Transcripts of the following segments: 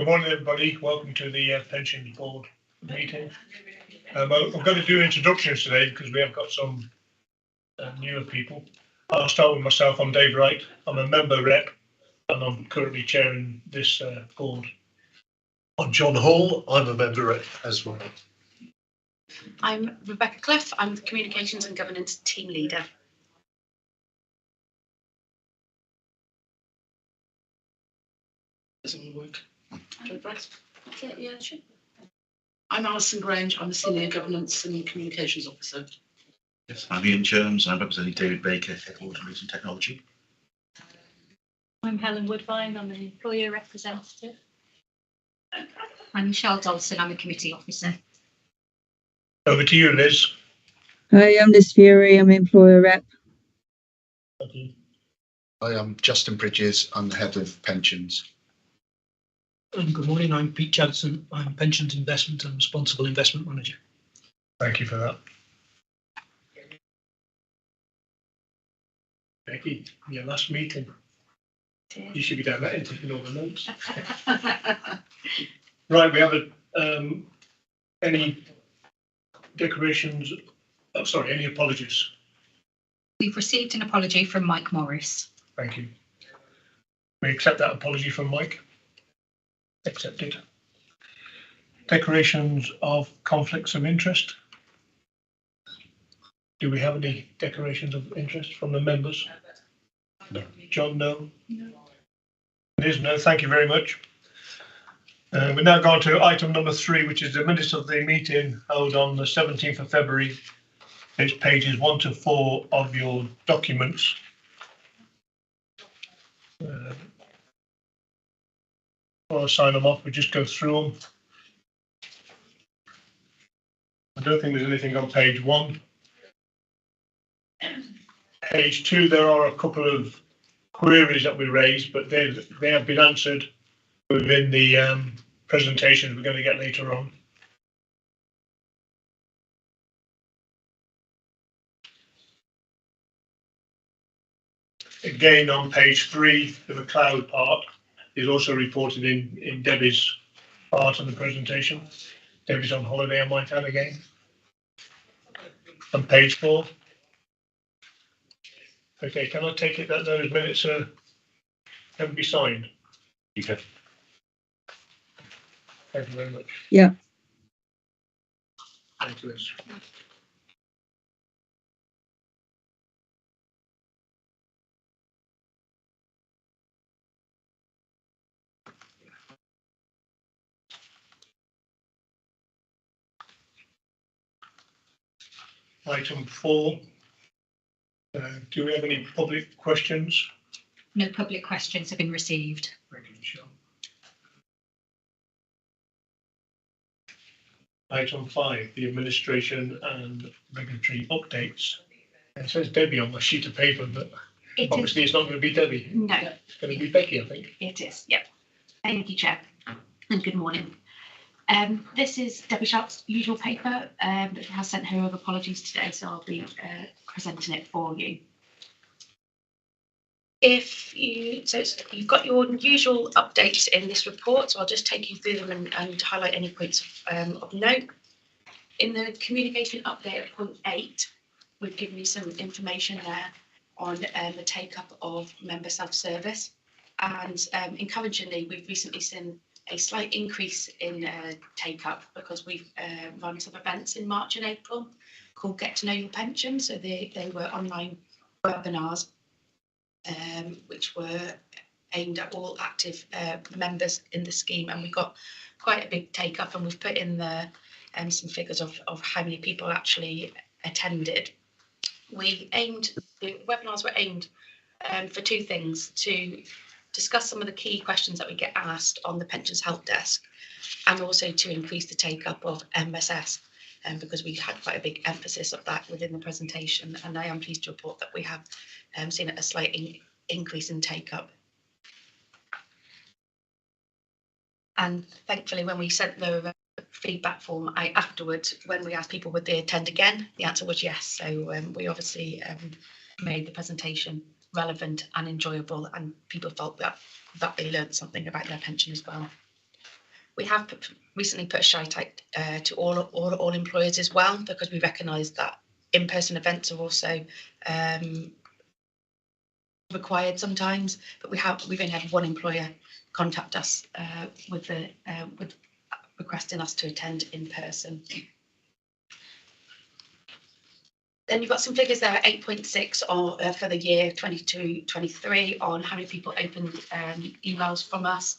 Good morning, everybody. Welcome to the Pensions Board meeting. I'm going to do introductions today because we have got some newer people. I'll start with myself. I'm Dave Wright. I'm a member rep and I'm currently chairing this board. I'm John Hall. I'm a member rep as well. I'm Rebecca Cliff. I'm the Communications and Governance Team Leader. Does it work? Yeah, sure. I'm Alison Grange. I'm the Senior Governance and Communications Officer. Yes, I'm Ian Jones. I'm representing David Baker, Head of Automotive and Technology. I'm Helen Woodbine. I'm an employer representative. I'm Michelle Dulson. I'm a committee officer. Over to you, Liz. Hi, I'm Liz Fury. I'm employer rep. Thank you. Hi, I'm Justin Bridges. I'm the head of pensions. Good morning, I'm Pete Jadson. I'm Pensions Investment and Responsible Investment Manager. Thank you for that. Becky, your last meeting. You should be down there and taking all the notes. Right, we have any declarations? Oh, sorry, any apologies? We've received an apology from Mike Morris. Thank you. We accept that apology from Mike. Accepted. Declarations of conflicts of interest. Do we have any declarations of interest from the members? No. John, no? No. Liz, no. Thank you very much. We're now going to item number 3, which is the minutes of the meeting held on the 17th of February. It's pages 1 to 4 of your documents. Before I sign them off, we just go through them. I don't think there's anything on page 1. Page 2, there are a couple of queries that we raised, but they have been answered within the presentations we're going to get later on. Again, on page 3, the McLeod part is also reported in Debbie's part of the presentation. Debbie's on holiday, I might add again. On page 4. Okay, can I take it that those minutes can be signed? You can. Thank you very much. Yeah. Thank you, Liz. Item 4. Do we have any public questions? No public questions have been received. Thank you, Michelle. Item 5, the administration and regulatory updates. It says Debbie on my sheet of paper, but obviously it's not going to be Debbie. No. It's going to be Becky, I think. It is, yep. Thank you, Chair, and good morning. This is Debbie Sharp's usual paper, but she has sent her apologies today, so I'll be presenting it for you. You've got your usual updates in this report, so I'll just take you through them and highlight any points of note. In the communication update at point 8, we've given you some information there on the take-up of member self-service, and encouragingly, we've recently seen a slight increase in take-up because we've run some events in March and April called Get to Know Your Pension. So they were online webinars which were aimed at all active members in the scheme, and we got quite a big take-up, and we've put in there some figures of how many people actually attended. The webinars were aimed for 2 things: to discuss some of the key questions that we get asked on the Pensions Help Desk, and also to increase the take-up of MSS, because we had quite a big emphasis of that within the presentation, and I am pleased to report that we have seen a slight increase in take-up. And thankfully, when we sent the feedback form out afterwards, when we asked people would they attend again, the answer was yes. So we obviously made the presentation relevant and enjoyable, and people felt that they learned something about their pension as well. We have recently put a shout out to all employers as well, because we recognise that in-person events are also required sometimes. But we've only had one employer contact us with requesting us to attend in person. Then you've got some figures there at 8.6 for the year 22-23 on how many people opened emails from us.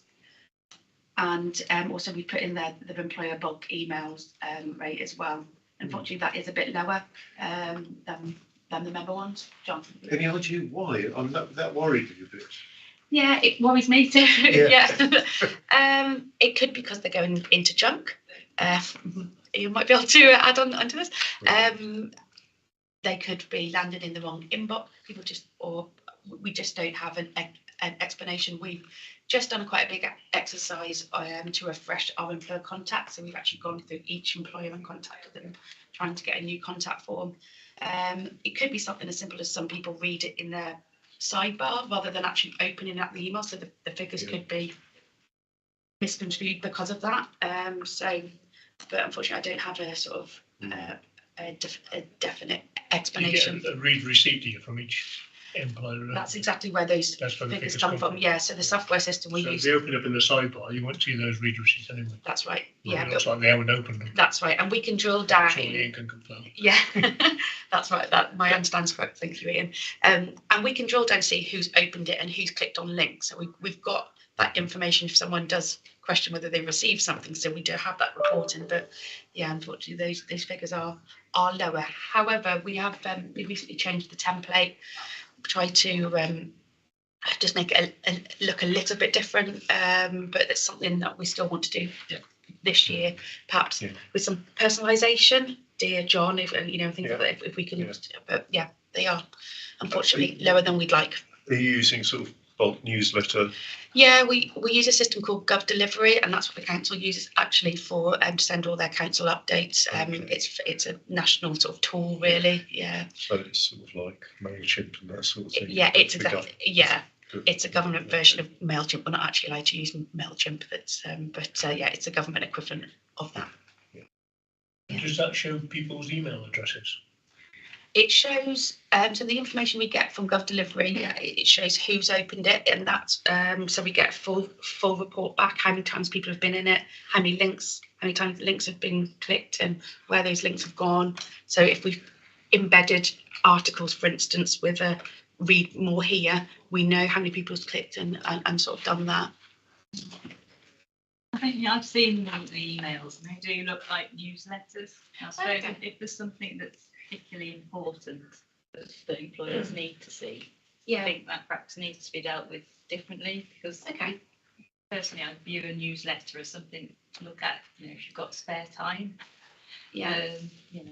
And also we put in there the employer bulk emails rate as well. Unfortunately, that is a bit lower than the member ones. John? Any idea why? I'm that worried a bit. Yeah, it worries me too. Yeah. Yeah. It could be because they're going into junk. You might be able to add on onto this. They could be landed in the wrong inbox. We just don't have an explanation. We've just done quite a big exercise to refresh our employer contacts. So we've actually gone through each employer and contacted them, trying to get a new contact form. It could be something as simple as some people read it in their sidebar rather than actually opening up the email. So the figures could be misconstrued because of that. But unfortunately, I don't have a sort of a definite explanation. You get a read receipt, do you, from each employer? That's exactly where those figures come from. Yeah, so the software system we use. So if they open up in the sidebar, you won't see those read receipts anyway. That's right. Well, Yeah, it looks like they haven't opened them. that's right, and we can drill down. Sure, Ian can confirm. Yeah, that's right. That my understand's correct. Thank you, Ian. And we can drill down and see who's opened it and who's clicked on links. So we've got that information if someone does question whether they received something. So we do have that reporting. But yeah, unfortunately, those figures are lower. However, we have we recently changed the template, tried to just make it look a little bit different. But it's something that we still want to do this year, perhaps with some personalisation. Dear John, if you know, think if we can, but yeah, they are unfortunately lower than we'd like. Are you using sort of bulk newsletter? Yeah, we use a system called Gov Delivery, and that's what the council uses actually for to send all their council updates. It's a national sort of tool, really. Yeah. So it's sort of like MailChimp and that sort of thing. Yeah, it's exactly. Yeah, it's a government version of MailChimp. We're not actually allowed to use MailChimp. But yeah, it's a government equivalent of that. Yeah. Does that show people's email addresses? It shows, so the information we get from Gov Delivery, it shows who's opened it, and that's, so we get a full report back, how many times people have been in it, how many times links have been clicked and where those links have gone. So if we've embedded articles, for instance, with a read more here, we know how many people have clicked and sort of done that. I think I've seen the emails and they do look like newsletters. I suppose if there's something that's particularly important that employers need to see, I think that perhaps needs to be dealt with differently, because personally I view a newsletter as something to look at, you know, if you've got spare time. You know.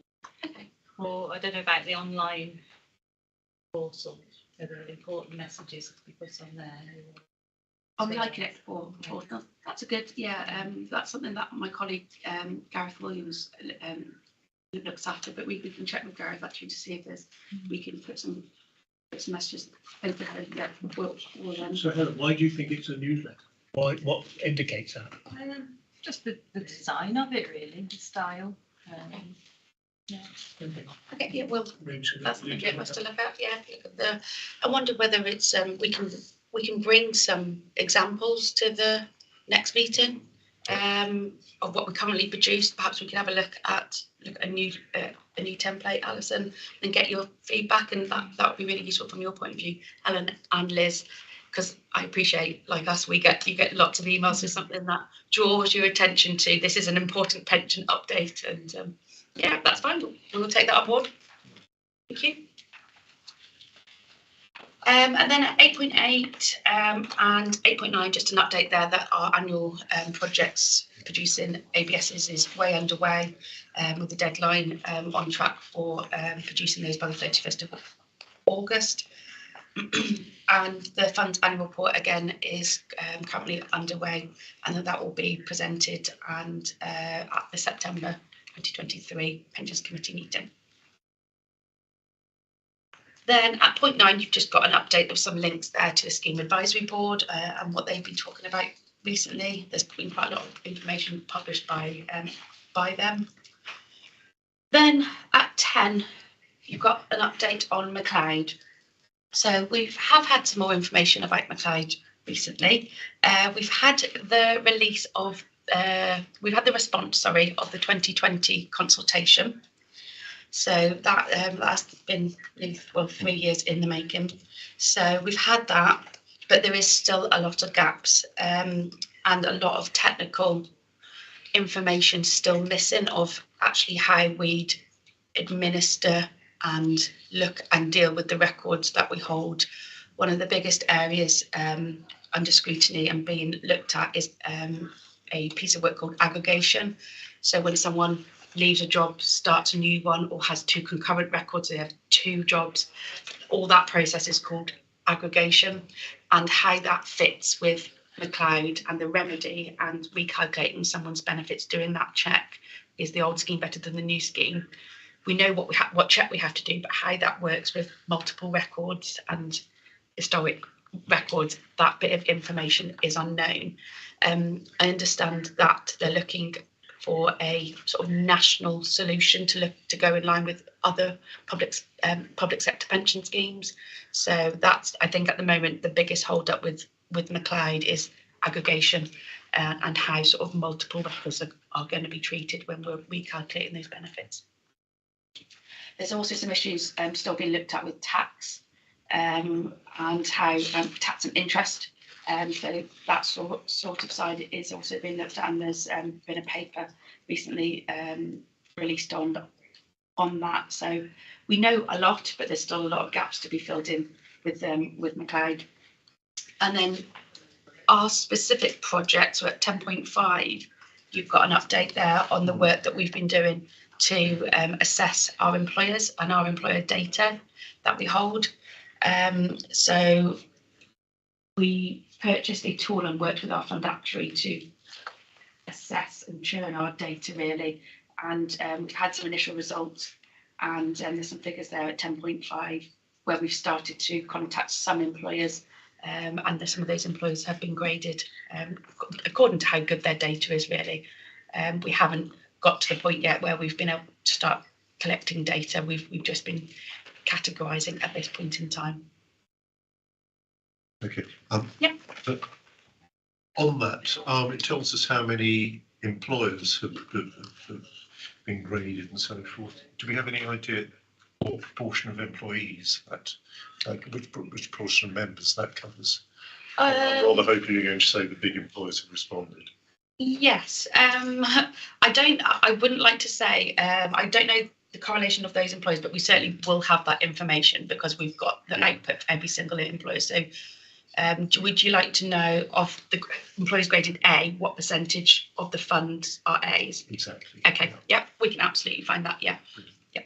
Or I don't know about the online portal, whether important messages to be put on there. Oh, we like it for that's a good, that's something that my colleague Gareth Williams looks after, but we can check with Gareth actually to see if we can put some messages over there. So Helen, why do you think it's a newsletter? What indicates that? Just the design of it, really, the style. Okay, well, that's something for us to look at. Yeah, I wonder whether it's we can bring some examples to the next meeting of what we currently produced. Perhaps we can have a look at a new template, Alison, and get your feedback, and that would be really useful from your point of view, Helen and Liz, because I appreciate, like us, you get lots of emails with something that draws your attention to this is an important pension update, and that's fine. We'll take that on board. Thank you. And then at 8.8 and 8.9, just an update there that our annual projects producing ABSs is way underway, with the deadline on track for producing those by the 31st of August. And the fund's annual report again is currently underway, and that will be presented at the September 2023 Pensions Committee meeting. Then at point 9, you've just got an update of some links there to the Scheme Advisory Board and what they've been talking about recently. There's been quite a lot of information published by them. Then at 10, you've got an update on McLeod. So we have had some more information about McLeod recently. We've had the release of, we've had the response, of the 2020 consultation. So that's been 3 years in the making. So we've had that, but there is still a lot of gaps and a lot of technical information still missing of actually how we'd administer and look and deal with the records that we hold. One of the biggest areas under scrutiny and being looked at is a piece of work called aggregation. So when someone leaves a job, starts a new one, or has two concurrent records, they have two jobs, all that process is called aggregation, and how that fits with McLeod and the remedy and recalculating someone's benefits, doing that check. Is the old scheme better than the new scheme? We know what check we have to do, but how that works with multiple records and historic records, that bit of information is unknown. I understand that they're looking for a sort of national solution to go in line with other public sector pension schemes. So that's, I think, at the moment the biggest hold up with McLeod is aggregation and how sort of multiple records are going to be treated when we're recalculating those benefits. There's also some issues still being looked at with tax and how tax and interest. So that sort of side is also being looked at, and there's been a paper recently released on that. So we know a lot, but there's still a lot of gaps to be filled in with McLeod. And then our specific projects, so at 10.5, you've got an update there on the work that we've been doing to assess our employers and our employer data that we hold. So we purchased a tool and worked with our fund actuary to assess and churn our data really, and we've had some initial results, and there's some figures there at 10.5 where we've started to contact some employers, and some of those employers have been graded according to how good their data is really. We haven't got to the point yet where we've been able to start collecting data. We've just been categorising at this point in time. Okay. Yeah. On that, it tells us how many employers have been graded and so forth. Do we have any idea what proportion of employees that, like which proportion of members that covers? I'm rather hoping you're going to say the big employers have responded. Yes, I wouldn't like to say. I don't know the correlation of those employers, but we certainly will have that information because we've got the output for every single employer. So would you like to know of the employees graded A, what percentage of the funds are A's? Exactly. Okay, yeah, we can absolutely find that, yeah. Yeah.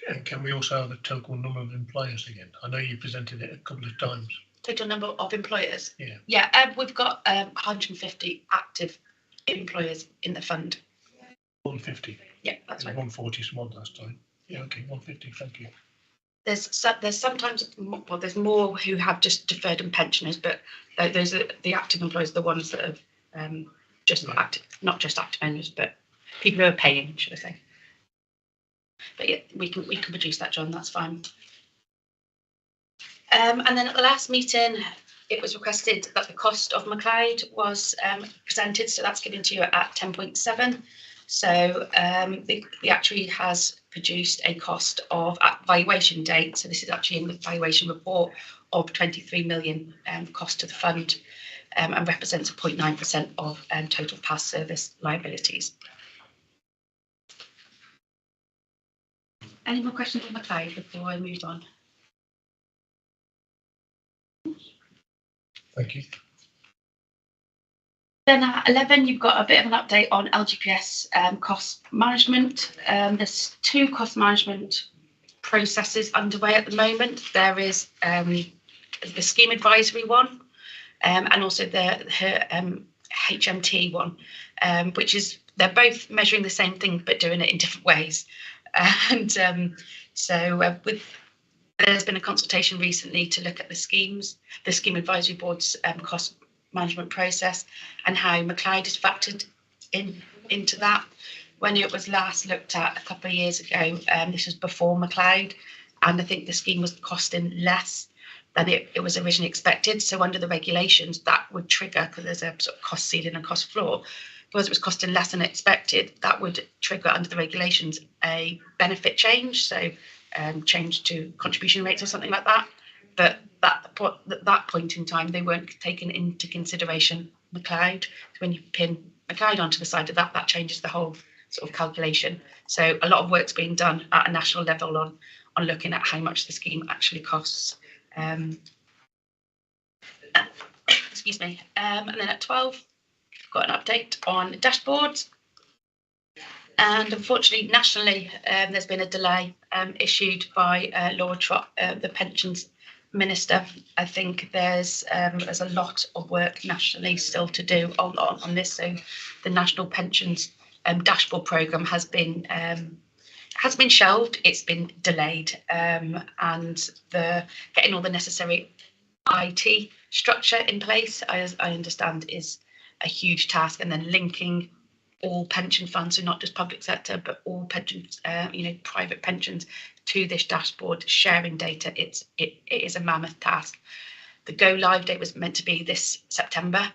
And can we also have the total number of employers again? I know you presented it a couple of times. Total number of employers? Yeah. Yeah, we've got 150 active employers in the fund. 150. Yeah, that's right. 140 some odd last time. Yeah, okay, 150, thank you. There's sometimes, well, there's more who have just deferred and pensioners, but those are the active employers, the ones that have just got active, not just active owners, but people who are paying, should I say. But yeah, we can produce that, John, that's fine. And then at the last meeting, it was requested that the cost of McLeod was presented, so that's given to you at 10.7. So the actuary has produced a cost of at valuation date, so this is actually in the valuation report, of 23 million cost to the fund, and represents 0.9% of total past service liabilities. Any more questions on McLeod before I move on? Thank you. Then at 11, you've got a bit of an update on LGPS cost management. There's two cost management processes underway at the moment. There is the scheme advisory one, and also the HMT one, which is, they're both measuring the same thing but doing it in different ways. And there's been a consultation recently to look at the scheme advisory board's cost management process and how McLeod is factored into that. When it was last looked at a couple of years ago, this was before McLeod, and I think the scheme was costing less than it was originally expected. So under the regulations, that would trigger, because there's a sort of cost ceiling and cost floor, because it was costing less than expected, that would trigger under the regulations a benefit change, so change to contribution rates or something like that. But at that point in time, they weren't taken into consideration McLeod. So when you pin McLeod onto the side of that, that changes the whole sort of calculation. So a lot of work's being done at a national level on looking at how much the scheme actually costs. Excuse me. And then at 12, we've got an update on dashboards. And unfortunately, nationally, there's been a delay issued by Laura Trott, the pensions minister. I think there's a lot of work nationally still to do on this. So the National Pensions Dashboard Programme has been shelved. It's been delayed, and getting all the necessary IT structure in place, as I understand, is a huge task, and then linking all pension funds, so not just public sector, but all pensions, private pensions, to this dashboard, sharing data. It is a mammoth task. The go live date was meant to be this September,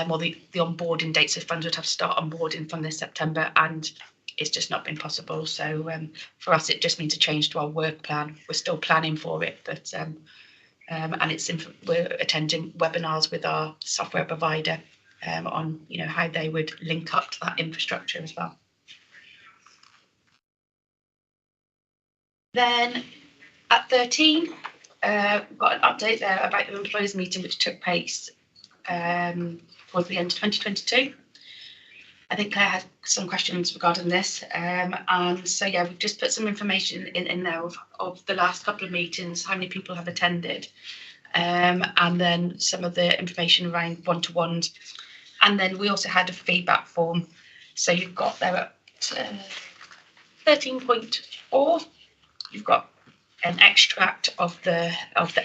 or the onboarding date, so funds would have to start onboarding from this September, and it's just not been possible. So for us, it just means a change to our work plan. We're still planning for it, but and we're attending webinars with our software provider on how they would link up to that infrastructure as well. Then at 13, we've got an update there about the employers meeting which took place towards the end of 2022. I think Claire had some questions regarding this, and so yeah, we've just put some information in there of the last couple of meetings, how many people have attended, and then some of the information around one-to-ones. And then we also had a feedback form. So you've got there at 13.4, you've got an extract of the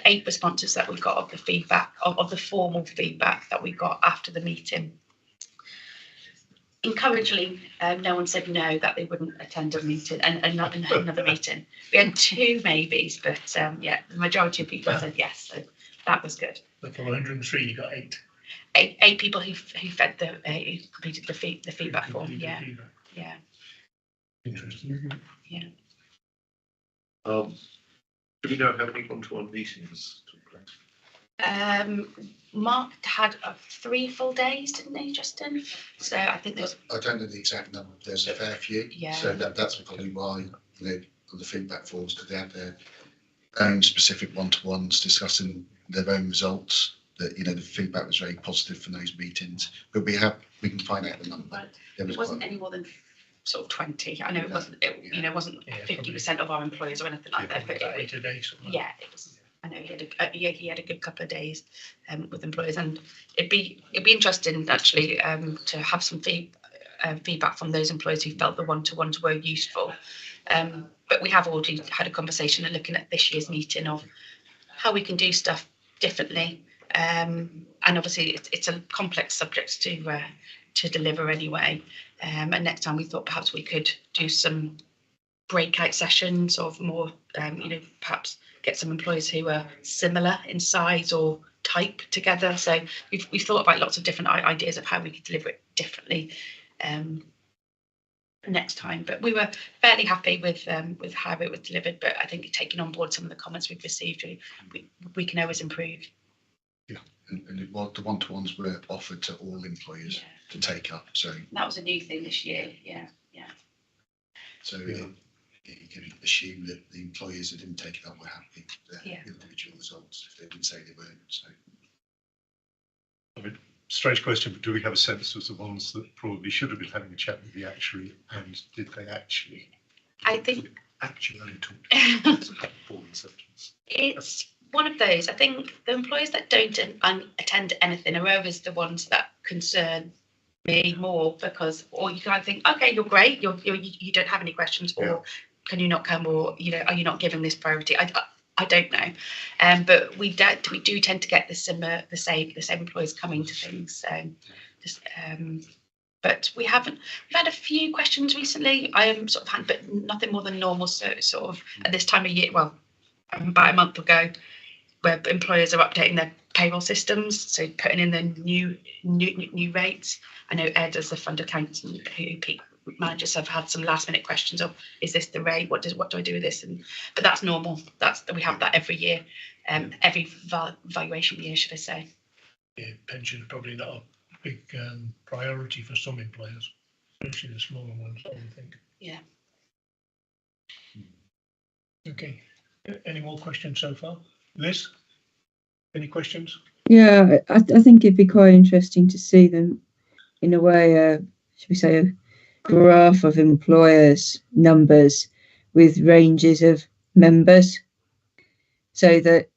8 responses that we got of the feedback, of the formal feedback that we got after the meeting. Encouragingly, no one said no, that they wouldn't attend a meeting and another meeting. We had 2 maybes, but yeah, the majority of people said yes, so that was good. But from 103, you got 8. Eight people who completed the feedback form. Yeah, yeah. Interesting. Yeah. Do we know how many one-to-one meetings took place? Mark had 3 full days, didn't he, Justin? So I think there's. I don't know the exact number. There's a fair few. Yeah. So that's probably why the feedback forms, because they have their own specific one-to-ones discussing their own results. That the feedback was very positive from those meetings, but we can find out the number. It wasn't any more than sort of 20. I know it wasn't. It wasn't 50% of our employers or anything like that. But it was. I know he had a good couple of days with employers, and it'd be interesting actually to have some feedback from those employers who felt the one-to-ones were useful. But we have already had a conversation and looking at this year's meeting of how we can do stuff differently. And obviously it's a complex subject to deliver anyway. And next time we thought perhaps we could do some breakout sessions of more, perhaps get some employers who are similar in size or type together. So we've thought about lots of different ideas of how we could deliver it differently next time. But we were fairly happy with how it was delivered. But I think taking on board some of the comments we've received, we can always improve. Yeah, and the one-to-ones were offered to all employers to take up. So that was a new thing this year. Yeah. So you can assume that the employers that didn't take it up were happy with their individual results if they didn't say they weren't. So, I mean, strange question, but do we have a sense of the ones that probably should have been having a chat with the actuary, and did they actually? I think actually only talked it's one of those. I think the employers that don't attend anything are always the ones that concern me more, because or you kind of think, okay, you're great, you don't have any questions, or can you not come, or are you not giving this priority? I don't know, but we do tend to get the same employers coming to things. So just but we've had a few questions recently. I am sort of had, but nothing more than normal. So sort of at this time of year, well, about a month ago, where employers are updating their payroll systems, so putting in the new rates. I know Ed, as the fund accountant, who managers have had some last minute questions of, is this the rate? What do I do with this? But that's normal. We have that every year, every valuation year, should I say? Yeah, pension's probably not a big priority for some employers, especially the smaller ones, I would think. Yeah. Okay. Any more questions so far? Liz, any questions? Yeah, I think it'd be quite interesting to see them in a way, should we say, a graph of employers' numbers with ranges of members, so that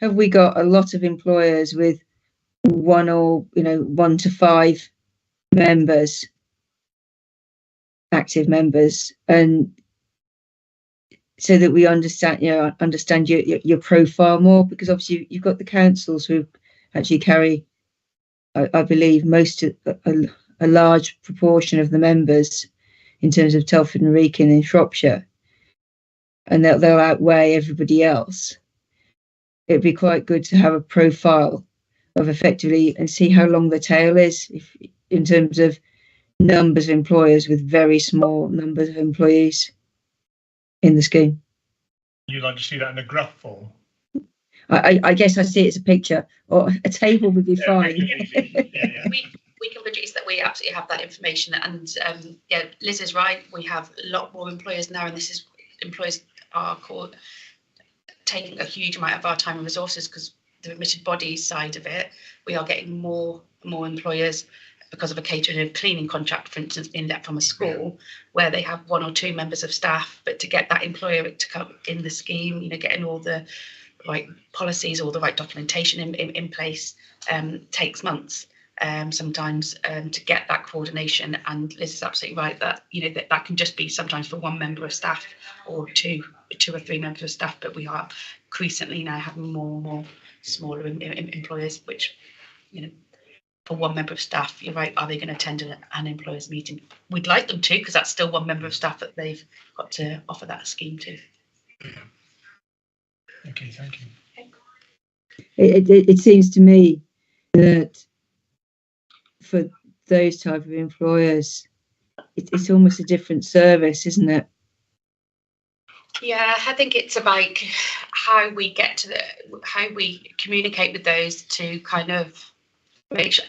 have we got a lot of employers with 1 to 5 members, active members, and so that we understand your profile more, because obviously you've got the councils who actually carry, I believe, a large proportion of the members in terms of Telford and Wrekin in Shropshire, and they'll outweigh everybody else. It'd be quite good to have a profile of effectively and see how long the tail is in terms of numbers of employers with very small numbers of employees in the scheme. You'd like to see that in a graph form? I guess I see it as a picture, or a table would be fine. Yeah. We can produce that. We absolutely have that information, and Liz is right. We have a lot more employers now, and employers are taking a huge amount of our time and resources, because the admitted bodies side of it, we are getting more employers because of a catering and cleaning contract, for instance, in that from a school where they have 1 or 2 members of staff, but to get that employer to come in the scheme, getting all the right policies, all the right documentation in place takes months sometimes to get that coordination. And Liz is absolutely right that that can just be sometimes for 1 member of staff or two or 3 members of staff, but we are increasingly now having more and more smaller employers, which for 1 member of staff, you're right, are they going to attend an employers meeting? We'd like them to, because that's still 1 member of staff that they've got to offer that scheme to. Okay, thank you. It seems to me that for those type of employers, it's almost a different service, isn't it? Yeah, I think it's about how we how we communicate with those to kind of make sure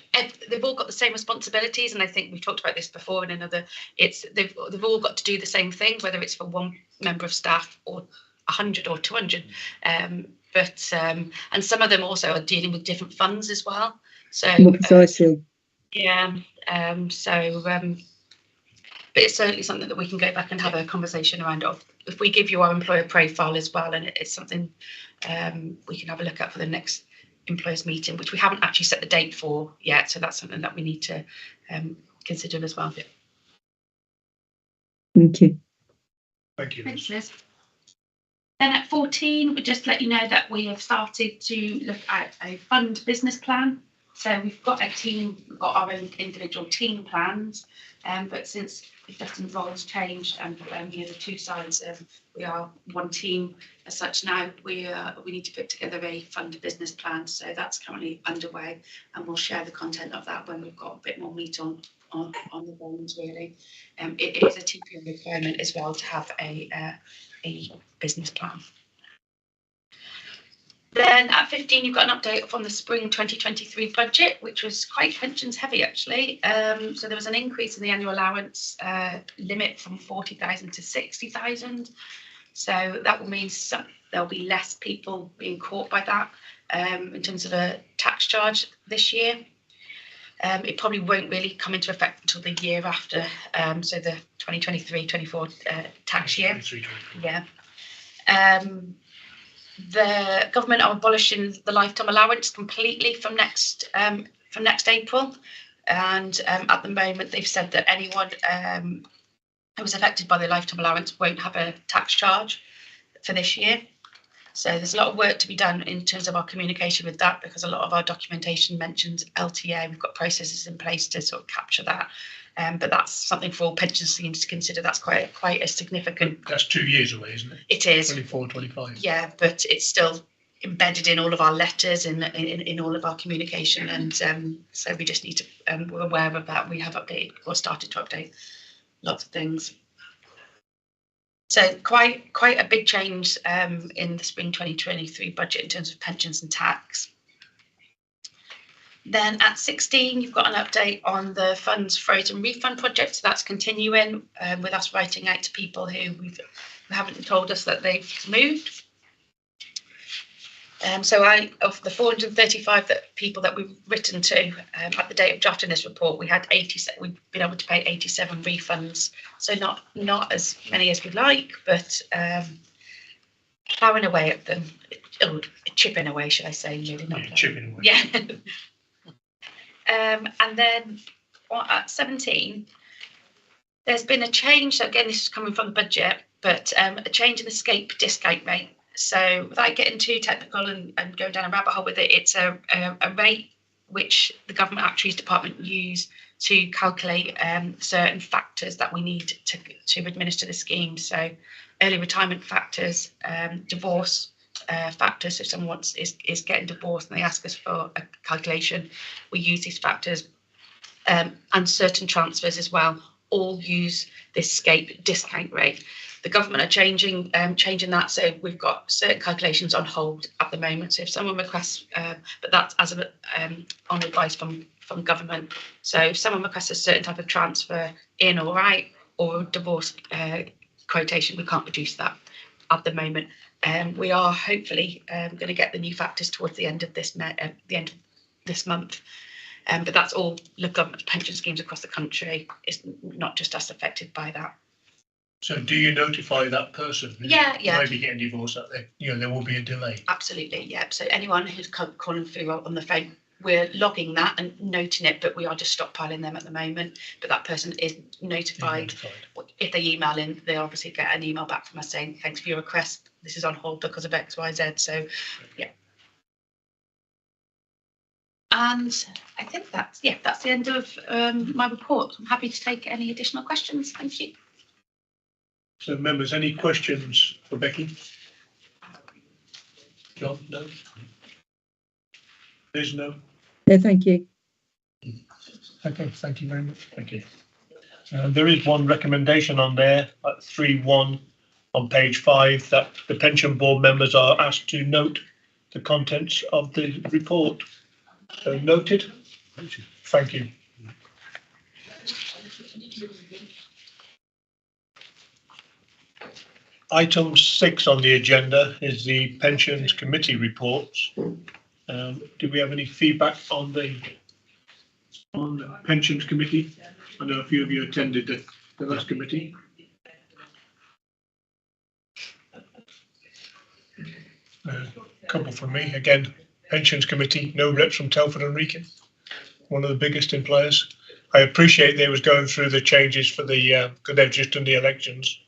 they've all got the same responsibilities. And I think we've talked about this before in another. They've all got to do the same thing, whether it's for 1 member of staff or 100 or 200. And some of them also are dealing with different funds as well. So more precisely. But it's certainly something that we can go back and have a conversation around of. If we give you our employer profile as well, and it's something we can have a look at for the next employers meeting, which we haven't actually set the date for yet. So that's something that we need to consider as well. Thank you. Thank you. Thanks, Liz. Then at 14, we just let you know that we have started to look at a fund business plan. So we've got we've got our own individual team plans, but since Dustin's roles changed and the 2 sides, we are 1 team as such now. We need to put together a fund business plan, so that's currently underway, and we'll share the content of that when we've got a bit more meat on the bones. Really, it is a TPM requirement as well to have a business plan. Then at 15, you've got an update from the spring 2023 budget, which was quite pensions heavy, actually. So there was an increase in the annual allowance limit from 40,000 to 60,000. So that will mean there'll be less people being caught by that in terms of a tax charge this year. It probably won't really come into effect until the year after, so the 2023-24 tax year. Yeah. The government are abolishing the lifetime allowance completely from next April, and at the moment they've said that anyone who was affected by the lifetime allowance won't have a tax charge for this year. So there's a lot of work to be done in terms of our communication with that, because a lot of our documentation mentions LTA. We've got processes in place to sort of capture that. But that's something for all pension schemes to consider. That's quite a significant. That's 2 years away, isn't it? It is. 24, 25. Yeah, but it's still embedded in all of our letters and in all of our communication, and so we just need to we're aware of that. We have updated or started to update lots of things. So quite a big change in the spring 2023 budget in terms of pensions and tax. Then at 16, you've got an update on the funds frozen refund project. So that's continuing with us writing out to people who haven't told us that they've moved. So of the 435 people that we've written to at the date of drafting this report, we had 87. We've been able to pay 87 refunds. So not as many as we'd like, but plowing away at them, chipping away, should I say? Really, not chipping away. Yeah. And then at 17, there's been a change. So again, this is coming from the budget, but a change in the SCAPE discount rate. So without getting too technical and going down a rabbit hole with it, it's a rate which the Government Actuaries Department use to calculate certain factors that we need to administer the scheme. So early retirement factors, divorce factors. So if someone is getting divorced and they ask us for a calculation, we use these factors, and certain transfers as well all use this SCAPE discount rate. The government are changing that, so we've got certain calculations on hold at the moment. So if someone requests, but that's as on advice from government. So if someone requests a certain type of transfer in or out, or a divorce quotation, we can't reduce that at the moment. We are hopefully going to get the new factors towards the end of this month. But that's all the government's pension schemes across the country. It's not just us affected by that. So do you notify that person? Yeah. Might be getting divorced that there will be a delay. Absolutely, yeah. So anyone who's calling through on the phone, we're logging that and noting it, but we are just stockpiling them at the moment. But that person is notified. If they email in, they obviously get an email back from us saying, thanks for your request. This is on hold because of X, Y, Z. So, yeah. And I think that's the end of my report. I'm happy to take any additional questions. Thank you. So members, any questions for Becky? John, no? Liz, no? No, thank you. Okay, thank you very much. Thank you. There is one recommendation on there at 3.1 on page 5 that the pension board members are asked to note the contents of the report. So noted. Thank you. Item 6 on the agenda is the pensions committee reports. Do we have any feedback on the pensions committee? I know a few of you attended the last committee. A couple from me. Again, pensions committee, no reps from Telford and Wrekin, one of the biggest employers. I appreciate they was going through the changes for the because they've just done the elections,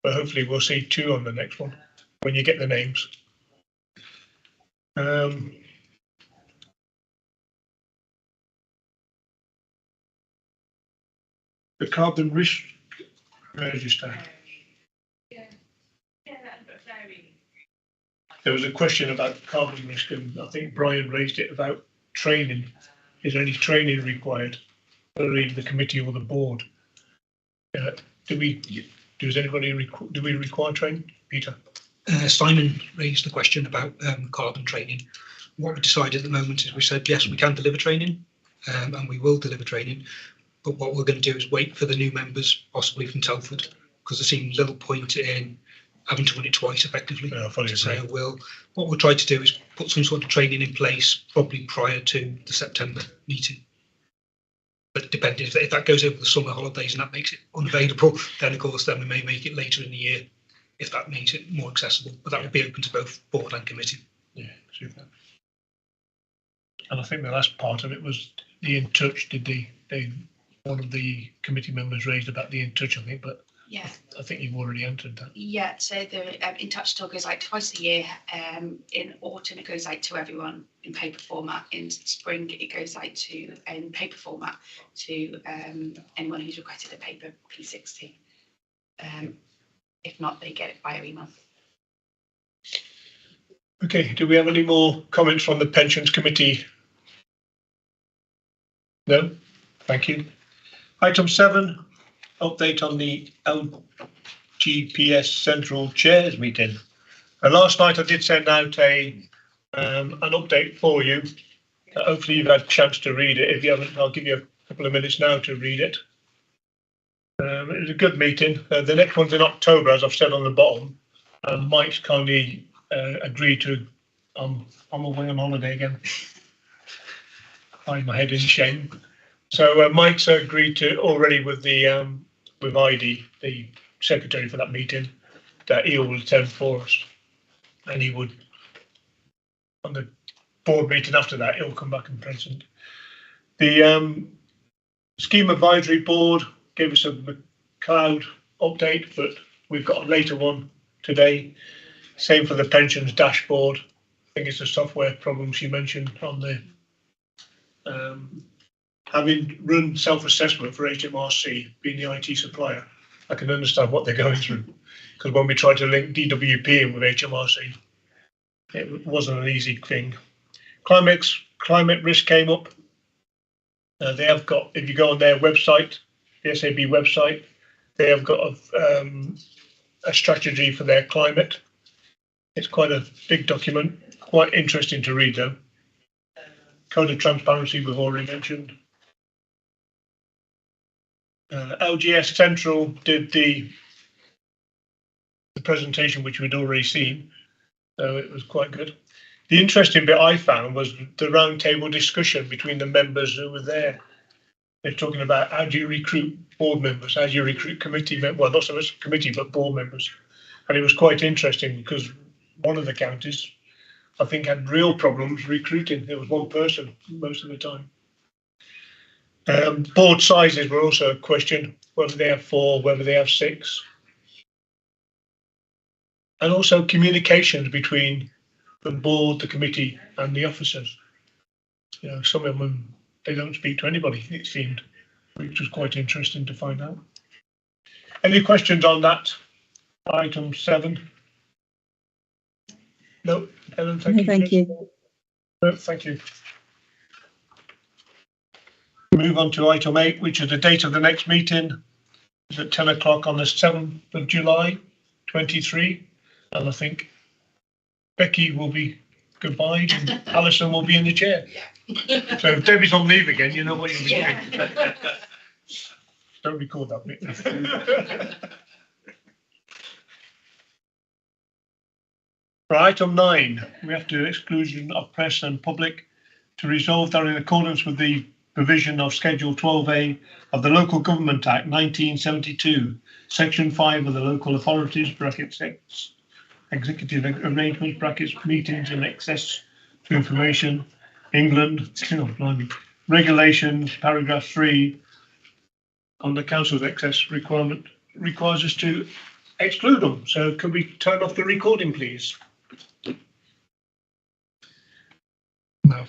but hopefully we'll see 2 on the next one when you get the names. The carbon risk register. There was a question about carbon risk, and I think Brian raised it about training. Is there any training required for either the committee or the board? Do we require training, Peter? Simon raised the question about carbon training. What we decided at the moment is we said, yes, we can deliver training, and we will deliver training. But what we're going to do is wait for the new members, possibly from Telford, because there seems little point in having to run it twice effectively. Yeah, I fully agree. So what we'll try to do is put some sort of training in place, probably prior to the September meeting. But depending if that goes over the summer holidays and that makes it unavailable, then of course we may make it later in the year if that makes it more accessible. But that would be open to both board and committee. Yeah, super. And I think the last part of it was the In Touch. Did they one of the committee members raised about the In Touch, I think, but Yeah. I think you've already answered that. Yeah, so the In Touch still goes out twice a year. In autumn, it goes out to everyone in paper format. In spring, it goes out to in paper format to anyone who's requested a paper P60. If not, they get it via email. Okay, do we have any more comments from the Pensions Committee? No? Thank you. Item 7, update on the LGPS Central Chairs meeting. Last night I did send out an update for you. Hopefully you've had a chance to read it. If you haven't, I'll give you a couple of minutes now to read it. It was a good meeting. The next one's in October, as I've said on the bottom. Mike's kindly agreed to. I'm away on holiday again. Hide my head in shame. So Mike's agreed to already with the with ID, the secretary for that meeting, that he will attend for us, and he would on the board meeting after that he'll come back and present. The scheme advisory board gave us a McLeod update, but we've got a later one today. Same for the pensions dashboard. I think it's the software problems you mentioned on the having run self-assessment for HMRC, being the IT supplier. I can understand what they're going through, because when we tried to link DWP in with HMRC, it wasn't an easy thing. Climate risk came up. They have got, if you go on their website, the SAB website, they have got a strategy for their climate. It's quite a big document, quite interesting to read though. Code of transparency we've already mentioned. LGS Central did the presentation which we'd already seen, so it was quite good. The interesting bit I found was the roundtable discussion between the members who were there. They're talking about how do you recruit board members, how do you recruit committee members, well, not so much committee, but board members. And it was quite interesting because one of the counties, I think, had real problems recruiting. There was one person most of the time. Board sizes were also a question, whether they have 4, whether they have 6. And also communications between the board, the committee and the officers. You know, some of them, they don't speak to anybody, it seemed, which was quite interesting to find out. Any questions on that? Item 7? No, Ellen, thank you. Thank you. No, thank you. Move on to item 8, which is the date of the next meeting. It's at 10 o'clock on the 7th of July, 23. And I think Becky will be goodbye and Alison will be in the chair. Yeah. So if Debbie's on leave again, you know what you'll be doing. Don't record that bit. For item 9, we have to exclusion of press and public to resolve that in accordance with the provision of Schedule 12A of the Local Government Act 1972, Section 5 of the Local Authorities (6) Executive Arrangements (meetings and access to information) England regulations paragraph 3 on the council's access requirement requires us to exclude them. So could we turn off the recording, please? Now,